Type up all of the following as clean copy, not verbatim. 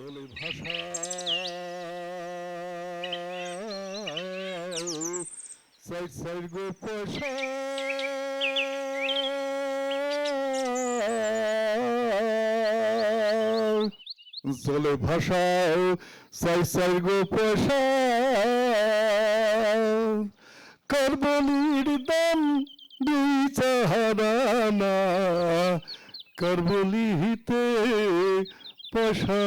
চলে ভাষা side side গো পয়সা চলে ভাষা সাইড সাইড গো পয়সা কারবলির দাম দুই চাহারানা কারবলিতে পয়সা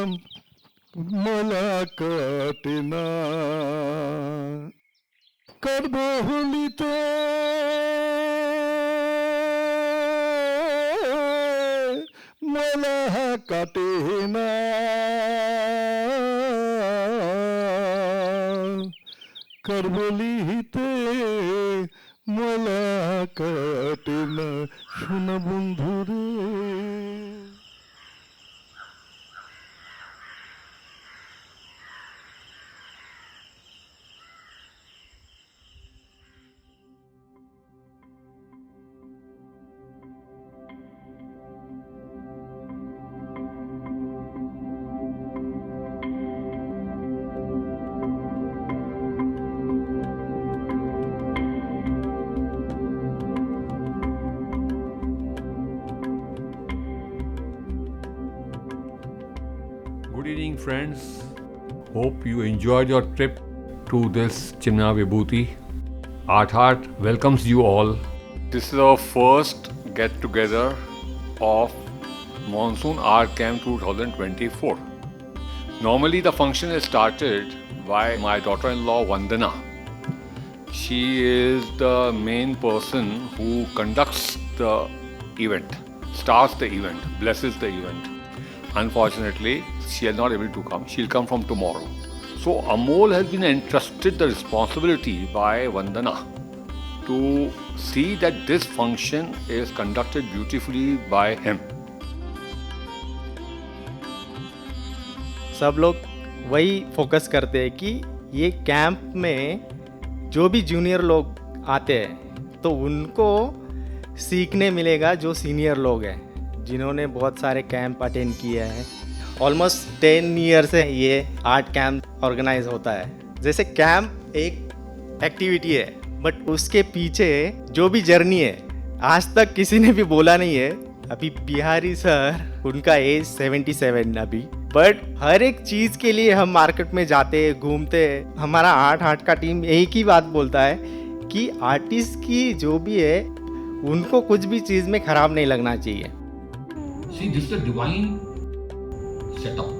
মালা কাটে না কারবলিতে মালা কাটে না কারবলিতে মালা কাটে না সোনা বন্ধুরে। Good evening, friends. Hope you enjoyed your trip to this Chimna Vibhuti. Art Heart welcomes you all. This is our first get together of Monsoon Art Camp 2024. Normally, the function is started by my daughter-in-law Vandana. She is the main person who conducts the event, starts the event, blesses the event. Unfortunately, she is not able to come. She'll come from tomorrow. So Amol has been entrusted the responsibility by Vandana to see that this function is conducted beautifully by him. सब लोग वही focus करते हैं कि ये camp में जो भी जूनियर लोग आते हैं तो उनको सीखने मिलेगा जो सीनियर लोग हैं जिन्होंने बहुत सारे कैंप अटेंड किए हैं। ऑलमोस्ट 10 ईयर से ये आर्ट कैंप ऑर्गेनाइज होता है। जैसे कैंप एक एक्टिविटी है बट उसके पीछे जो भी जर्नी है आज तक किसी ने भी बोला नहीं है। अभी बिहारी सर उनका एज 77 अभी, बट हर एक चीज़ के लिए हम मार्केट में जाते घूमते। हमारा आर्ट का टीम एक ही बात बोलता है कि आर्टिस्ट की जो भी है उनको कुछ भी चीज़ में खराब नहीं लगना चाहिए। See, this is a divine setup.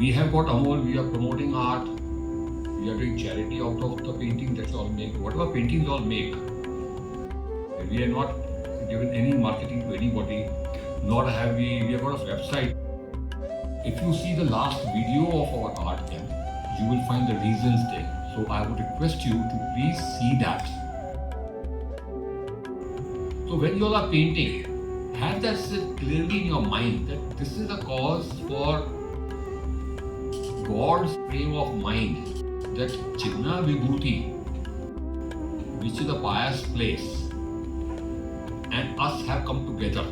We have got Amol, we are promoting art, we are doing charity out of the painting that you all make. Whatever paintings you all make, we are not given any marketing to anybody, nor have we have got a website. If you see the last video of our art camp, you will find the reasons there. So I would request you to please see that. So when you all are painting, have that clearly in your mind that this is a cause for God's frame of mind, that Chimna Vibhuti, which is a pious place, and us have come together,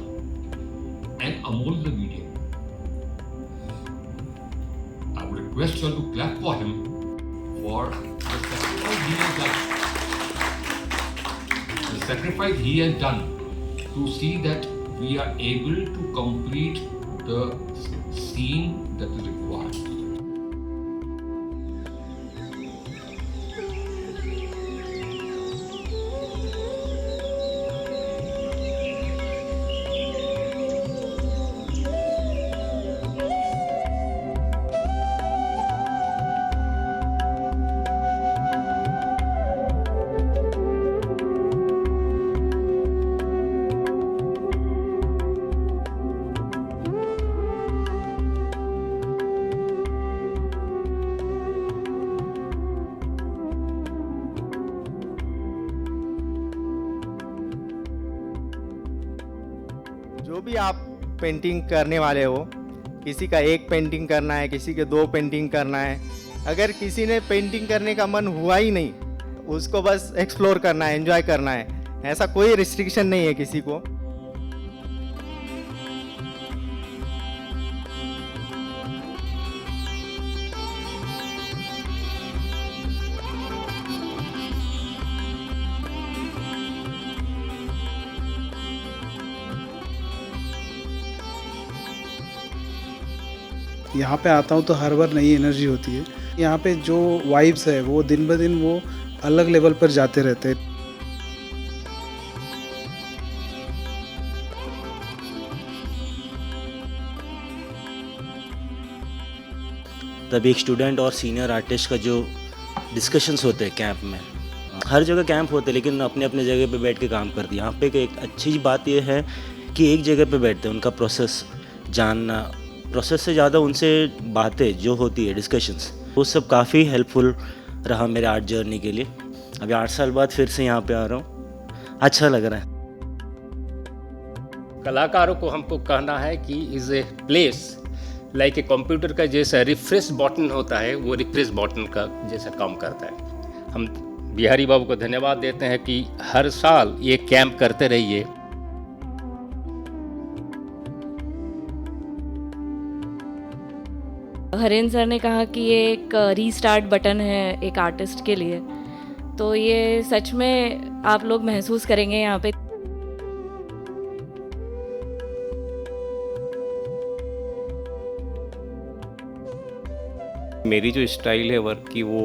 and Amol is the medium. I would request you all to clap for him for the sacrifice he has done to see that we are able to complete the scene that is required. जो भी आप painting करने वाले हो, किसी का एक painting करना है, किसी के 2 पेंटिंग करना है। अगर किसी ने पेंटिंग करने का मन हुआ ही नहीं, उसको बस एक्सप्लोर करना है, एंजॉय करना है, ऐसा कोई रिस्ट्रिक्शन नहीं है किसी को। यहाँ पे आता हूँ तो हर बार नई एनर्जी होती है। यहाँ पे जो वाइब्स है वो दिन ब दिन वो अलग लेवल पर जाते रहते हैं। तब एक स्टूडेंट और सीनियर आर्टिस्ट का जो डिस्कशंस होते हैं कैंप में, हर जगह कैंप होते हैं लेकिन अपने अपने जगह पे बैठ के काम करते हैं। यहाँ पे एक अच्छी बात यह है कि एक जगह पे बैठते हैं, उनका प्रोसेस जानना, प्रोसेस से ज़्यादा उनसे बातें जो होती है डिस्कशंस, वो सब काफ़ी हेल्पफुल रहा मेरे आर्ट जर्नी के लिए। अभी 8 साल बाद फिर से यहाँ पे आ रहा हूँ, अच्छा लग रहा है। कलाकारों को हमको कहना है कि is a place like a computer का जैसा रिफ्रेश बटन होता है, वो रिफ्रेश बटन का जैसा काम करता है। हम बिहारी बाबू को धन्यवाद देते हैं कि हर साल ये कैंप करते रहिए। हरेंद्र सर ने कहा कि ये एक रीस्टार्ट बटन है एक आर्टिस्ट के लिए, तो ये सच में आप लोग महसूस करेंगे यहाँ पे। मेरी जो स्टाइल है वर्क की वो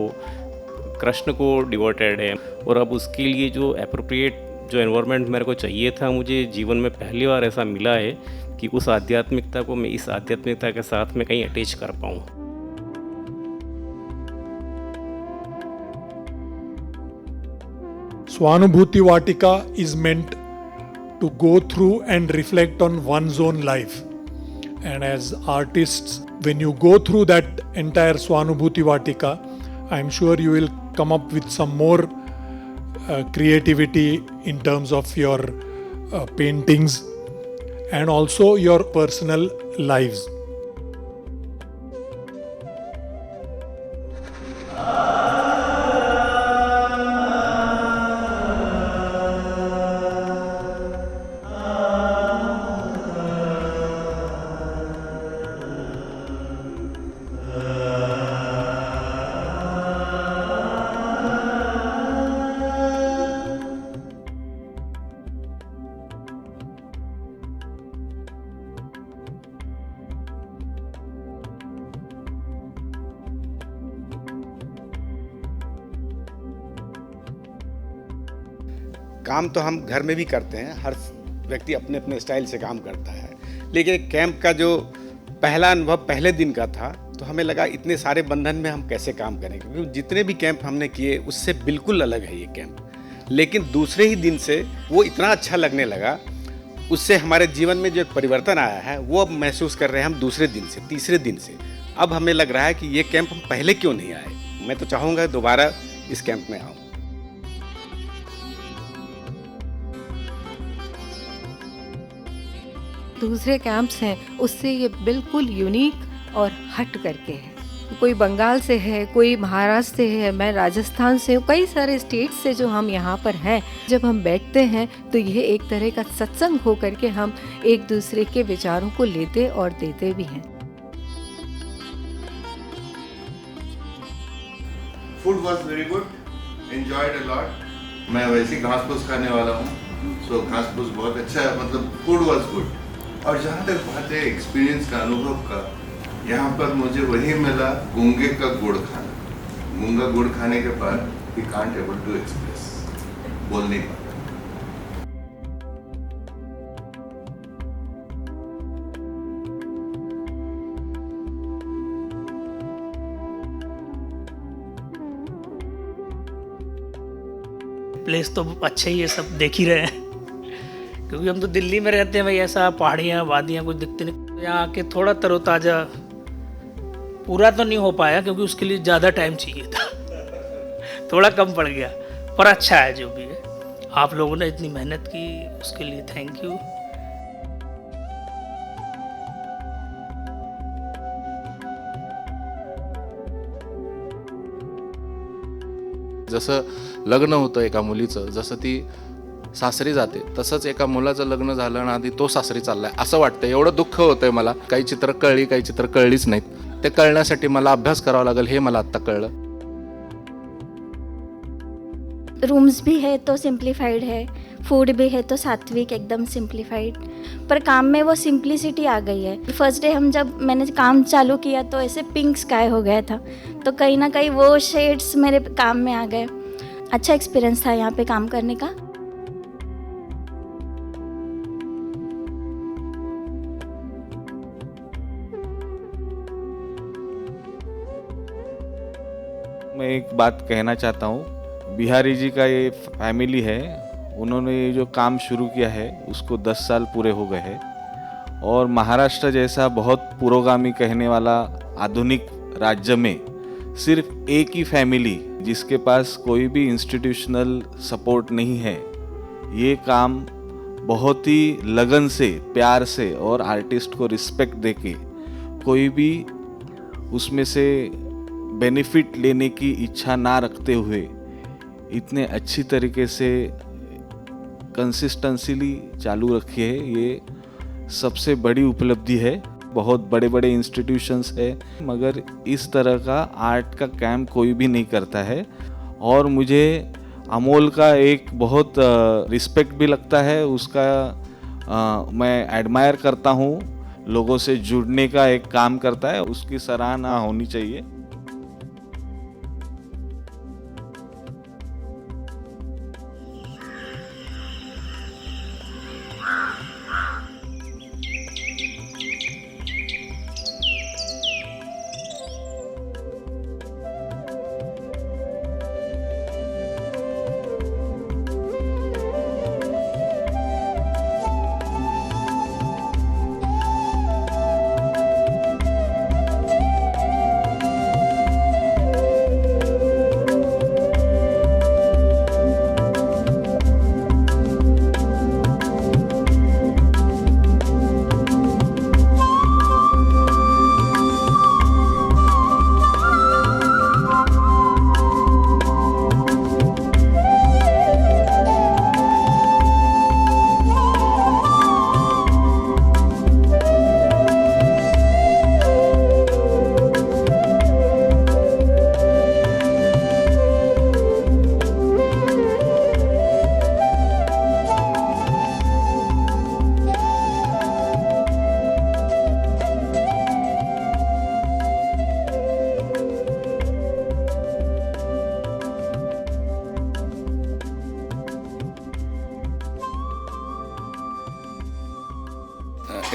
कृष्ण को डिवोटेड है, और अब उसके लिए जो एप्रोप्रिएट जो एनवायरनमेंट मेरे को चाहिए था, मुझे जीवन में पहली बार ऐसा मिला है कि उस आध्यात्मिकता को मैं इस आध्यात्मिकता के साथ में कहीं अटैच कर पाऊँ। Swanubhuti Vatika is meant to go through and reflect on one's own life. And as artists, when you go through that entire Swanubhuti Vatika, I'm sure you will come up with some more creativity in terms of your paintings and also your personal lives. काम तो हम घर में भी करते हैं, हर व्यक्ति अपने अपने स्टाइल से काम करता है, लेकिन कैंप का जो पहला अनुभव पहले दिन का था तो हमें लगा इतने सारे बंधन में हम कैसे काम करें, क्योंकि जितने भी कैंप हमने किए उससे बिल्कुल अलग है ये कैंप। लेकिन दूसरे ही दिन से वो इतना अच्छा लगने लगा, उससे हमारे जीवन में जो एक परिवर्तन आया है वो अब महसूस कर रहे हैं हम दूसरे दिन से, तीसरे दिन से। अब हमें लग रहा है कि ये कैंप हम पहले क्यों नहीं आए। मैं तो चाहूँगा दोबारा इस कैंप में आऊँ। दूसरे कैंप्स हैं उससे ये बिल्कुल यूनिक और हट करके है। कोई बंगाल से है, कोई महाराष्ट्र से है, मैं राजस्थान से हूँ, कई सारे स्टेट से जो हम यहाँ पर हैं। जब हम बैठते हैं तो ये एक तरह का सत्संग हो करके हम एक दूसरे के विचारों को लेते और देते भी हैं। Food was very good, enjoyed a lot. मैं वैसे घास फूस खाने वाला हूँ, सो घास फूस बहुत अच्छा है, मतलब फूड वॉज गुड। और जहाँ तक बात है एक्सपीरियंस का, अनुभव का, यहाँ पर मुझे वही मिला गूंगे का गुड़ खाना। गूंगा गुड़ खाने के बाद we can't able to express, बोल नहीं पाता। प्लेस तो अच्छा ही है, सब देख ही रहे हैं, क्योंकि हम तो दिल्ली में रहते हैं भाई, ऐसा पहाड़ियाँ वादियाँ कुछ दिखते नहीं। यहाँ आके थोड़ा तरोताज़ा, पूरा तो नहीं हो पाया क्योंकि उसके लिए ज़्यादा टाइम चाहिए था, थोड़ा कम पड़ गया, पर अच्छा है जो भी है। आप लोगों ने इतनी मेहनत की उसके लिए थैंक यू। जसं लग्न होतं एका मुलीचं, जसं ती सासरी जाते, तसंच एका मुलाचं लग्न झालं आणि आधी तो सासरी चाललाय असं वाटतं। एवढं दुःख होतंय मला। काही चित्र कळली, काही चित्र कळलीच नाहीत। ते कळण्यासाठी मला अभ्यास करावा लागेल, हे मला आता कळलं। रूम्स भी है तो सिंप्लीफाइड है, फूड भी है तो सात्विक, एकदम सिंप्लीफाइड, पर काम में वो सिंप्लिसिटी आ गई है। फर्स्ट डे मैंने काम चालू किया तो ऐसे पिंक स्काई हो गया था, तो कहीं ना कहीं वो शेड्स मेरे काम में आ गए। अच्छा एक्सपीरियंस था यहाँ पे काम करने का। मैं एक बात कहना चाहता हूँ, बिहारी जी का ये फैमिली है, उन्होंने ये जो काम शुरू किया है उसको 10 साल पूरे हो गए हैं, और महाराष्ट्र जैसा बहुत पुरोगामी कहने वाला आधुनिक राज्य में सिर्फ एक ही फैमिली जिसके पास कोई भी इंस्टीट्यूशनल सपोर्ट नहीं है, ये काम बहुत ही लगन से, प्यार से और आर्टिस्ट को रिस्पेक्ट देके कोई भी उसमें से बेनिफिट लेने की इच्छा ना रखते हुए इतने अच्छी तरीके से कंसिस्टेंसीली चालू रखी है, ये सबसे बड़ी उपलब्धि है। बहुत बड़े बड़े इंस्टीट्यूशंस है मगर इस तरह का आर्ट का कैंप कोई भी नहीं करता है, और मुझे अमोल का एक बहुत रिस्पेक्ट भी लगता है, उसका मैं एडमायर करता हूँ, लोगों से जुड़ने का एक काम करता है, उसकी सराहना होनी चाहिए।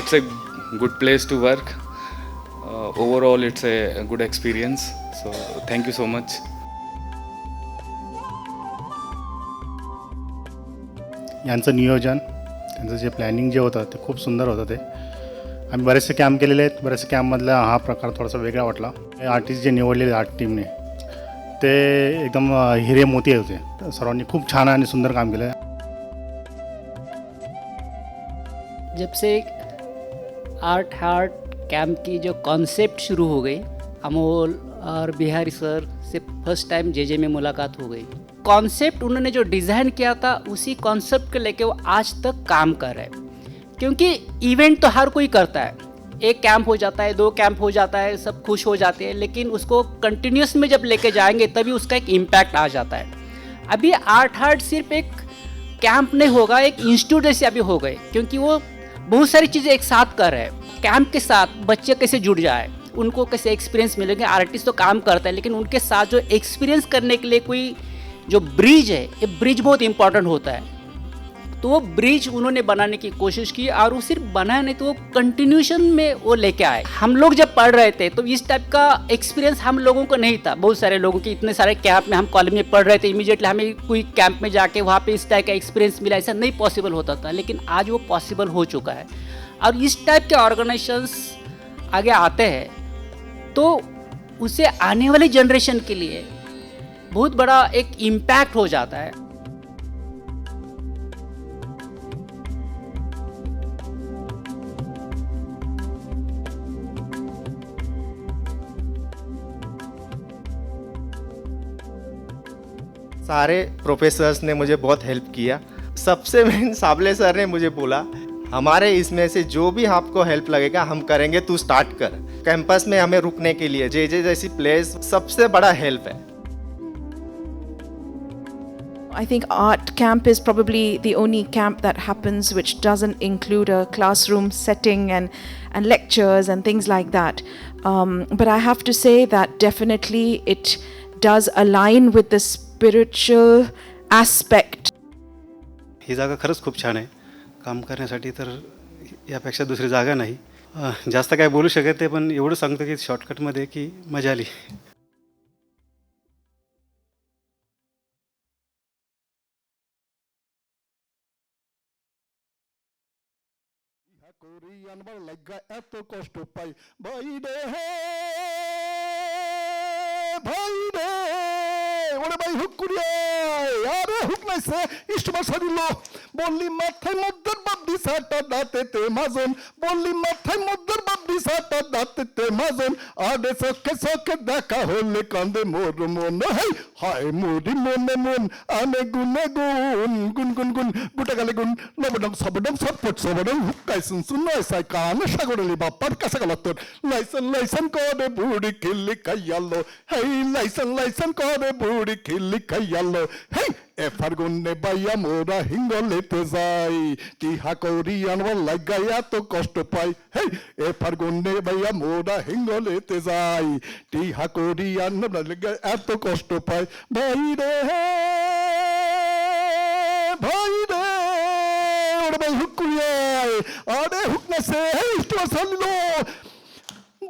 It's a good place to work. Overall, it's a good experience. So, thank you so much. यांचं नियोजन, त्यांचं जे प्लॅनिंग जे होतं ते खूप सुंदर होतं. ते आम्ही बरेचसे कॅम्प केलेले आहेत, बरेचसे कॅम्पमधला हा प्रकार थोडासा वेगळा वाटला. आर्टिस्ट जे निवडलेले आर्ट टीमने ते एकदम हिरे मोती होते. सर्वांनी खूप छान आणि सुंदर काम केलं. जब से आर्ट हार्ट कैंप की जो कॉन्सेप्ट शुरू हो गई, अमोल और बिहारी सर से फर्स्ट टाइम जे में मुलाकात हो गई. कॉन्सेप्ट उन्होंने जो डिज़ाइन किया था उसी कॉन्सेप्ट को लेके वो आज तक काम कर रहे हैं. क्योंकि इवेंट तो हर कोई करता है, एक कैंप हो जाता है, 2 कैंप हो जाता है, सब खुश हो जाते हैं, लेकिन उसको कंटिन्यूस में जब लेके जाएंगे तभी उसका एक इम्पैक्ट आ जाता है. अभी आर्ट हार्ट सिर्फ एक कैंप नहीं होगा, एक इंस्टीट्यूट जैसे अभी हो गए, क्योंकि वो बहुत सारी चीज़ें एक साथ कर रहे हैं. कैंप के साथ बच्चे कैसे जुड़ जाए, उनको कैसे एक्सपीरियंस मिलेंगे. आर्टिस्ट तो काम करता है, लेकिन उनके साथ जो एक्सपीरियंस करने के लिए कोई जो ब्रिज है, ये ब्रिज बहुत इंपॉर्टेंट होता है. तो वो ब्रिज उन्होंने बनाने की कोशिश की, और वो सिर्फ बनाया नहीं तो वो कंटिन्यूशन में वो लेके आए. हम लोग जब पढ़ रहे थे तो इस टाइप का एक्सपीरियंस हम लोगों को नहीं था. बहुत सारे लोगों के इतने सारे कैंप में हम कॉलेज में पढ़ रहे थे, इमीडिएटली हमें कोई कैंप में जाके वहाँ पे इस टाइप का एक्सपीरियंस मिला, ऐसा नहीं पॉसिबल होता था. लेकिन आज वो पॉसिबल हो चुका है, और इस टाइप के ऑर्गेनाइजेशंस आगे आते हैं तो उसे आने वाली जनरेशन के लिए बहुत बड़ा एक इम्पैक्ट हो जाता है. सारे प्रोफेसर्स ने मुझे बहुत हेल्प किया. सबसे मेन साबले सर ने मुझे बोला, हमारे इसमें से जो भी आपको हेल्प लगेगा हम करेंगे, तू स्टार्ट कर. कैंपस में हमें रुकने के लिए जे जैसी प्लेस सबसे बड़ा हेल्प है. I think art camp is probably the only camp that happens which doesn't include a classroom setting and lectures and things like that. But I have to say that definitely it does align with the spiritual aspect. ही जागा खरंच खूप छान आहे काम करण्यासाठी, तर यापेक्षा दुसरी जागा नाही. जास्त काय बोलू शकत नाही, पण एवढं सांगतो की शॉर्टकटमध्ये की मजा आली. আনবার লাগা এত কষ্ট পাই ভাই রে, ভাই রে ওরে ভাই হুক করিয়া আরে হুক নাইছে ইষ্টমার সারিল বললি মাথায় মধ্যের বাবদি সাটা দাঁতেতে মাজন, বললি মাথায় মধ্যের বাবদি সাটা দাঁতেতে মাজন, আরে চোখে চোখে দেখা হলে কান্দে মোর মন, হায় মোরি মনে মন আনে গুনে গুন গুন গুন গুন গুটা গালে গুন নবডং সবডং সটপট সবডং হুক্কাই শুনছুন নয় সাই কানে সাগরলি বাপ্পার কাছে গেল তোর লাইসেন লাইসেন করে বুড়ি খিল্লি খাইয়ালো, হেই লাইসেন লাইসেন করে বুড়ি খিল্লি খাইয়ালো, হেই এ ফার্গুনে বাইয়া মোরা হিঙ্গলেতে যাই, টিহা করি আনবার লাগা এত কষ্ট পাই, হেই এ ফার্গুনে বাইয়া মোরা হিঙ্গলেতে যাই, টিহা করি আনবার লাগা এত কষ্ট পাই ভাই রে, ভাই রে ওরে ভাই হুক করিয়ায় আরে হুক নাছে হেই তোমার সালিল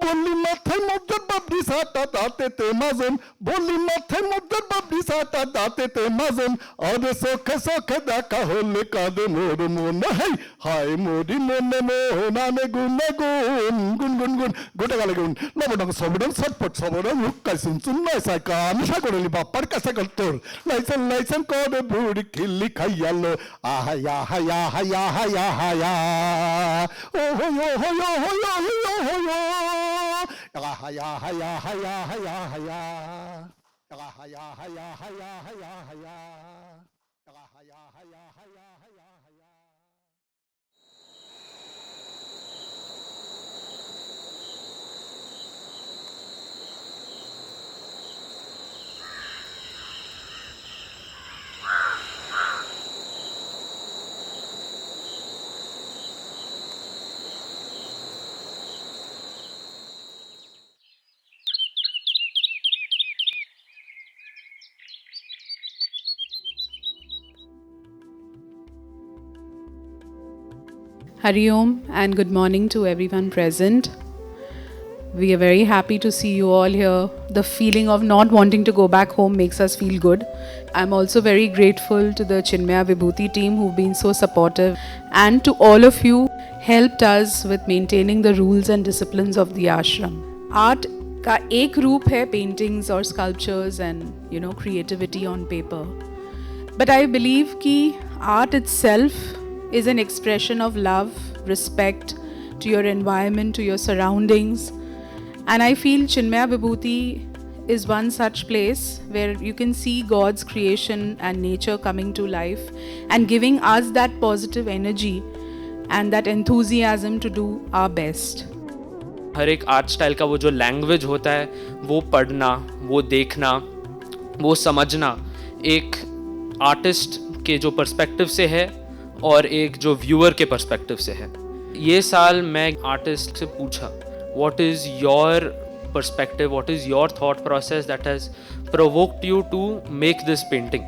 বললি মাথায় মধ্যের বাবরি সাটা দাঁতেতে মাজন, বললি মাথায় মধ্যের বাবরি সাটা দাঁতেতে মাজন, আরে চোখে চোখে দেখা হলে কাঁদে মোর মন, হাই হায় মোরি মনে মন আনে গুনে গুন গুন গুন গুন গোটা গালে গুন নবডং সবডং ছটপট সবডং হুক্কাই শুনছুন নয় সাই কান সাগরলি বাপ্পার কাছে গেল তোর লাইসেন লাইসেন করে বুড়ি খিল্লি খাইয়ালো, আহা আহা আহা আহা আহা ও হো ও হো ও হো ও হো ও হো haya haya haya haya haya haya haya haya haya haya haya haya haya haya. Hari Om and good morning to everyone present. We are very happy to see you all here. The feeling of not wanting to go back home makes us feel good. I'm also very grateful to the Chinmaya Vibhuti team who've been so supportive, and to all of you helped us with maintaining the rules and disciplines of the ashram. Art का एक रूप है paintings or sculptures and creativity on paper. But I believe कि art itself is an expression of love, respect to your environment, to your surroundings. And I feel Chinmaya Vibhuti is one such place where you can see God's creation and nature coming to life and giving us that positive energy and that enthusiasm to do our best. हर एक art style का वो जो language होता है, वो पढ़ना, वो देखना, वो समझना एक आर्टिस्ट के जो पर्सपेक्टिव से है और एक जो व्यूअर के पर्सपेक्टिव से है. ये साल मैं आर्टिस्ट से पूछा, what is your perspective, what is your thought process that has provoked you to make this painting.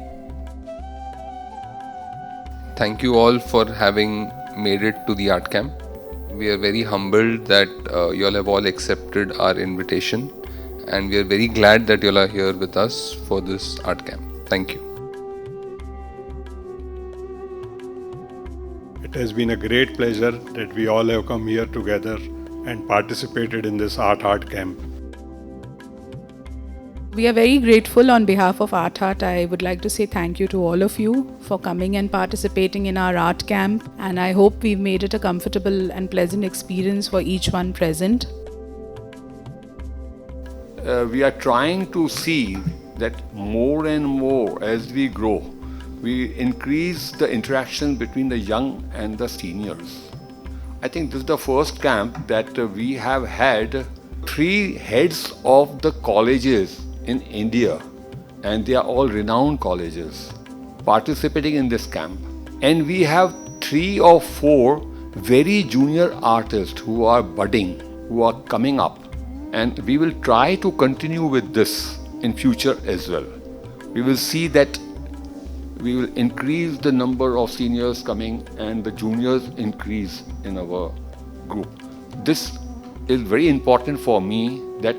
Thank you all for having made it to the art camp. We are very humbled that you all have all accepted our invitation, and we are very glad that you all are here with us for this art camp. Thank you. It has been a great pleasure that we all have come here together and participated in this art camp. We are very grateful on behalf of Art Heart. I would like to say thank you to all of you for coming and participating in our art camp, and I hope we've made it a comfortable and pleasant experience for each one present. We are trying to see that more and more as we grow, we increase the interaction between the young and the seniors. I think this is the first camp that we have had 3 heads of the colleges in India, and they are all renowned colleges. participating in this camp. And we have 3 or 4 very junior artists who are budding, who are coming up. And we will try to continue with this in future as well. We will see that we will increase the number of seniors coming and the juniors increase in our group. This is very important for me, that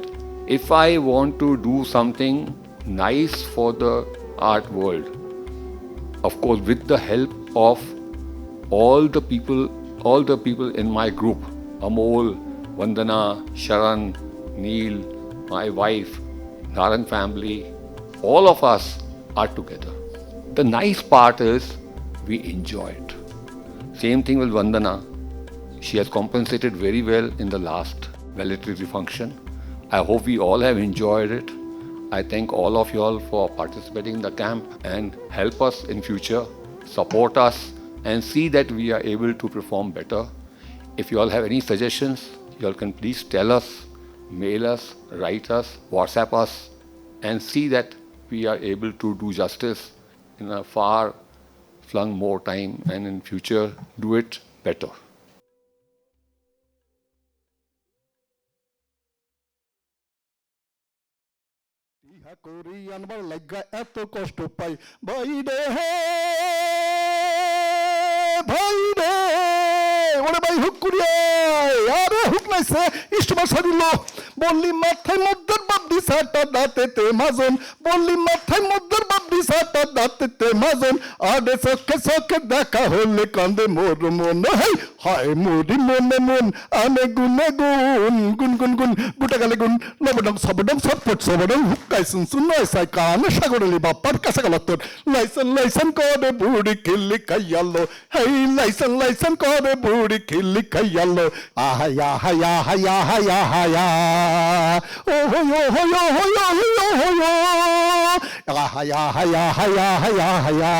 if I want to do something nice for the art world, of course with the help of all the people in my group, Amol, Vandana, Sharan, Neil, my wife, Naran family, all of us are together. The nice part is we enjoy it. Same thing with Vandana. She has compensated very well in the last valedictory function. I hope we all have enjoyed it. I thank all of you all for participating in the camp and help us in future, support us and see that we are able to perform better. If you all have any suggestions, you all can please tell us, mail us, write us, WhatsApp us, and see that we are able to do justice in a far flung more time and in future do it better. ইহা করি আনবার লাগা এত কষ্ট পাই ভাই রে ভাই রে ওরে ভাই হুক করিয়া আরে হুক নাইছে ইষ্টমার সারিল বললি মাথায় মধ্যের বাবদি সাটা দাঁতেতে মাজন বললি মাথায় মধ্যের বাবদি সাটা দাঁতেতে মাজন আরে চোখে চোখে দেখা হলে কান্দে মোর মন হায় মোরি মনে মন আনে গুনে গুন গুন গুন গুন গুটা গালে গুন নবডং সবডং সবপট সবডং হুকাই শুনছুন নয় সাই কানে সাগরলি বাপ্পার কাছে গেল তোর লাইসেন লাইসেন করে বুড়ি খিল্লি খাইয়ালো হেই লাইসেন লাইসেন করে বুড়ি খিল্লি খাইয়ালো আহায়া হায়া হায়া হায়া হায়া ও হো হো হো হো হো হো হো আহায়া হায়া হায়া হায়া হায়া